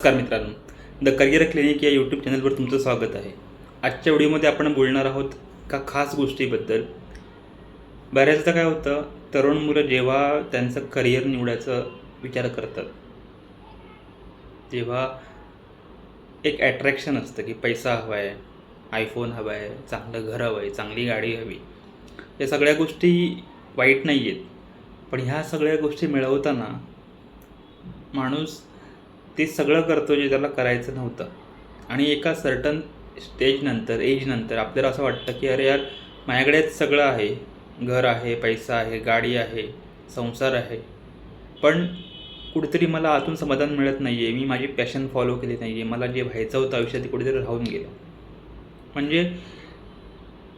नमस्कार मित्रांनो, the career clinic या यूट्यूब चॅनलवर तुमचं स्वागत आहे. आजच्या व्हिडिओमध्ये आपण बोलणार आहोत का खास गोष्टीबद्दल. बऱ्याचदा काय होतं, तरुण मुलं जेव्हा त्यांचं करिअर निवडायचा विचार करतात, तेव्हा एक ॲट्रॅक्शन असतं की पैसा हवा आहे, आयफोन हवा आहे, चांगलं घर हवं आहे, चांगली गाडी हवी. या सगळ्या गोष्टी वाईट नाही आहेत, पण ह्या सगळ्या गोष्टी मिळवताना माणूस ते सगळं करतो जे त्याला करायचं नव्हतं. आणि एका सर्टन स्टेजनंतर एजनंतर आपल्याला असं वाटतं की अरे यार, माझ्याकडेच सगळं आहे, घर आहे, पैसा आहे, गाडी आहे, संसार आहे, पण कुठेतरी मला आतून समाधान मिळत नाही आहे, मी माझी पॅशन फॉलो केली नाही आहे, मला जे व्हायचं होतं आयुष्यात ते कुठेतरी राहून गेलं. म्हणजे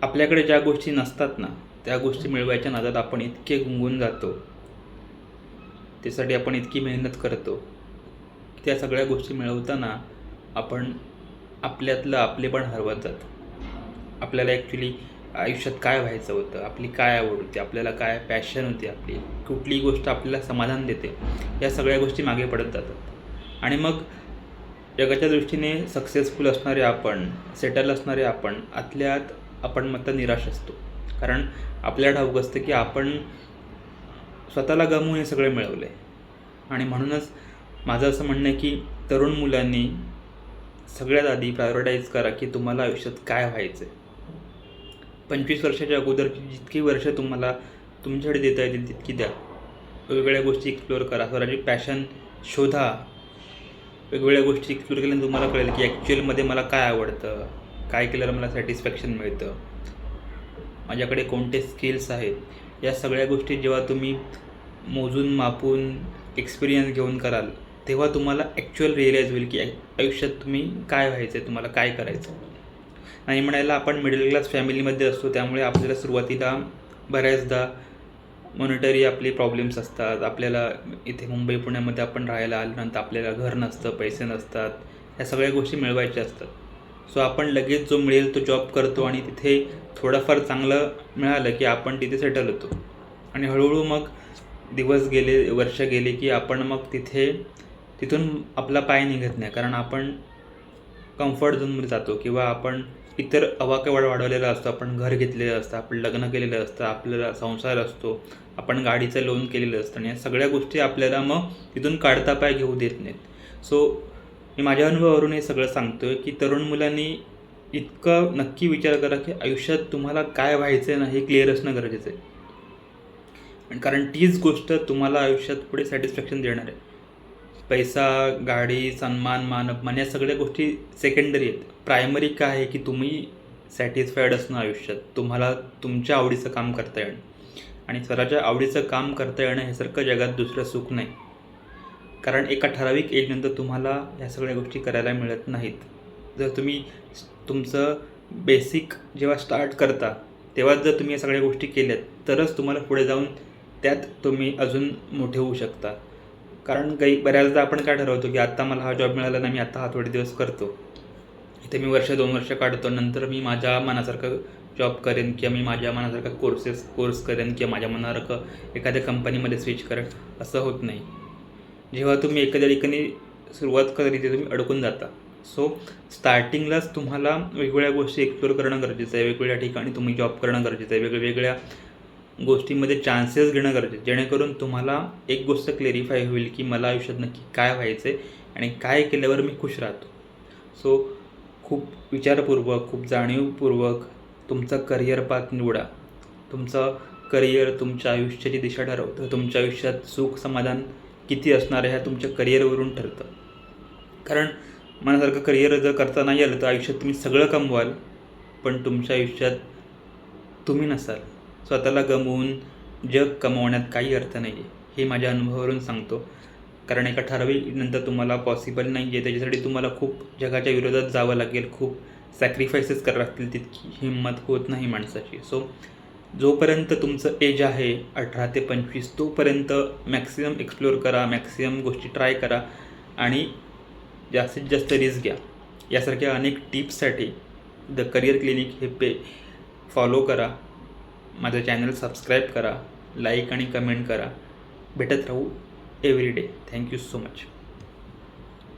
आपल्याकडे ज्या गोष्टी नसतात ना, त्या गोष्टी मिळवायच्या नादात आपण इतके गुंगून जातो, त्यासाठी आपण इतकी मेहनत करतो, त्या सगळ्या गोष्टी मिळवताना आपण आपल्यातलं आपलेपण हरवत जातो. आपल्याला ॲक्च्युली आयुष्यात काय व्हायचं होतं, आपली काय आवड होती, आपल्याला काय पॅशन होती, आपली कुठली गोष्ट आपल्याला समाधान देते, या सगळ्या गोष्टी मागे पडत जातात. आणि मग जगाच्या दृष्टीने सक्सेसफुल असणारे आपण, सेटल असणारे आपण, आतल्यात आपण मात्र निराश असतो. कारण आपल्याला ठाऊक असतं की आपण स्वतःला गमवून हे सगळं मिळवलं आहे. आणि म्हणूनच माझं असं म्हणणं आहे की तरुण मुलांनी सगळ्यात आधी प्रायोरिटाईज करा की तुम्हाला आयुष्यात काय व्हायचं आहे. 25 वर्षाच्या अगोदरची जितकी वर्ष तुम्हाला तुमच्याकडे देता येतील तितकी द्या. वेगवेगळ्या गोष्टी एक्सप्लोअर करा, स्वतःची पॅशन शोधा. वेगवेगळ्या गोष्टी एक्सप्लोअर केल्याने तुम्हाला कळेल की ॲक्च्युअलमध्ये मला काय आवडतं, काय केल्यावर मला सॅटिस्फॅक्शन मिळतं, माझ्याकडे कोणते स्किल्स आहेत. या सगळ्या गोष्टी जेव्हा तुम्ही मोजून मापून एक्सपिरियन्स घेऊन कराल, तेव्हा तुम्हाला ॲक्च्युअल रिअलाईज होईल की आयुष्यात तुम्ही काय व्हायचं आहे, तुम्हाला काय करायचं. नाही म्हणायला आपण मिडल क्लास फॅमिलीमध्ये असतो, त्यामुळे आपल्याला सुरुवातीला बऱ्याचदा मॉनिटरी आपली प्रॉब्लेम्स असतात. आपल्याला इथे मुंबई पुण्यामध्ये आपण राहायला आल्यानंतर आपल्याला घर नसतं, पैसे नसतात, ह्या सगळ्या गोष्टी मिळवायच्या असतात. सो आपण लगेच जो मिळेल तो जॉब करतो आणि तिथे थोडंफार चांगलं मिळालं की आपण तिथे सेटल होतो. आणि हळूहळू मग दिवस गेले, वर्ष गेले की आपण मग तिथून आपला पाय निघत नाही. कारण आपण कम्फर्ट झोनमध्ये जातो किंवा आपण इतर अवाक्य वाढवलेला असतो. आपण घर घेतलेलं असतं, आपण लग्न केलेलं असतं, आपल्याला संसार असतो, आपण गाडीचं लोन केलेलं असतं. आणि या सगळ्या गोष्टी आपल्याला मग तिथून काढता पाय घेऊ देत नाहीत. सो मी माझ्या अनुभवावरून हे सगळं सांगतो आहे की तरुण मुलांनी इतकं नक्की विचार करा की आयुष्यात तुम्हाला काय व्हायचं आहे ना, हे क्लिअर असणं गरजेचं आहे. कारण तीच गोष्ट तुम्हाला आयुष्यात पुढे सॅटिस्फॅक्शन देणार आहे. पैसा, गाडी, सन्मान, मान-अपमान या सगळ्या गोष्टी सेकंडरी आहेत. प्रायमरी काय आहे की तुम्ही सॅटिस्फाईड असणं आयुष्यात, तुम्हाला तुमच्या आवडीचं काम करता येणं. आणि स्वतःच्या आवडीचं काम करता येणं ह्यासारखं जगात दुसरं सुख नाही. कारण एका ठराविक एजनंतर तुम्हाला ह्या सगळ्या गोष्टी करायला मिळत नाहीत. जर तुम्ही तुमचं बेसिक जेव्हा स्टार्ट करता, तेव्हाच जर तुम्ही या सगळ्या गोष्टी केल्यात, तरच तुम्हाला पुढे जाऊन त्यात तुम्ही अजून मोठे होऊ शकता. कारण बऱ्याचदा आपण काय ठरवतो की आत्ता मला हा जॉब मिळाला ना, मी आत्ता हा थोडे दिवस करतो, इथे मी 1-2 वर्ष काढतो, नंतर मी माझ्या मनासारखं जॉब करेन किंवा मी माझ्या मनासारखा कोर्स करेन किंवा माझ्या मनासारखं एखाद्या कंपनीमध्ये स्विच करेन. असं होत नाही. जेव्हा तुम्ही एखाद्या ठिकाणी सुरुवात करता तिथे तुम्ही अडकून जाता. सो स्टार्टिंगलाच तुम्हाला वेगवेगळ्या गोष्टी एक्सप्लोअर करणं गरजेचं आहे. वेगवेगळ्या ठिकाणी तुम्ही जॉब करणं गरजेचं आहे. वेगवेगळ्या गोष्टींमध्ये चान्सेस घेणं गरजेचं, जेणेकरून तुम्हाला एक गोष्ट क्लेरिफाय होईल की मला आयुष्यात नक्की काय व्हायचं आहे आणि काय केल्यावर मी खुश राहतो. सो खूप विचारपूर्वक, खूप जाणीवपूर्वक तुमचा करिअर पाथ निवडा. तुमचं करिअर तुमच्या आयुष्याची दिशा ठरवतं. तुमच्या आयुष्यात सुख समाधान किती असणार आहे ह्या तुमच्या करिअरवरून ठरतं. कारण मनासारखं करिअर जर करता नाही आलं तर आयुष्यात तुम्ही सगळं कमवाल, पण तुमच्या आयुष्यात तुम्ही नसाल. स्वतःला गमवून जग कमवण्यात काही अर्थ नाही आहे, हे माझ्या अनुभवावरून सांगतो. कारण एका ठराविक नंतर तुम्हाला पॉसिबल नाही आहे. त्याच्यासाठी तुम्हाला खूप जगाच्या विरोधात जावं लागेल, खूप सॅक्रिफायसेस करावं लागतील. तितकी हिंमत होत नाही माणसाची. सो जोपर्यंत तुमचं एज आहे 18 ते 25, तोपर्यंत मॅक्सिमम एक्सप्लोअर करा, मॅक्सिमम गोष्टी ट्राय करा आणि जास्तीत जास्त रिस्क घ्या. यासारख्या अनेक टिप्ससाठी द करिअर क्लिनिक हे फॉलो करा. माझं चॅनल सबस्क्राईब करा, लाईक आणि कमेंट करा. भेटत राहू every day. Thank you so much.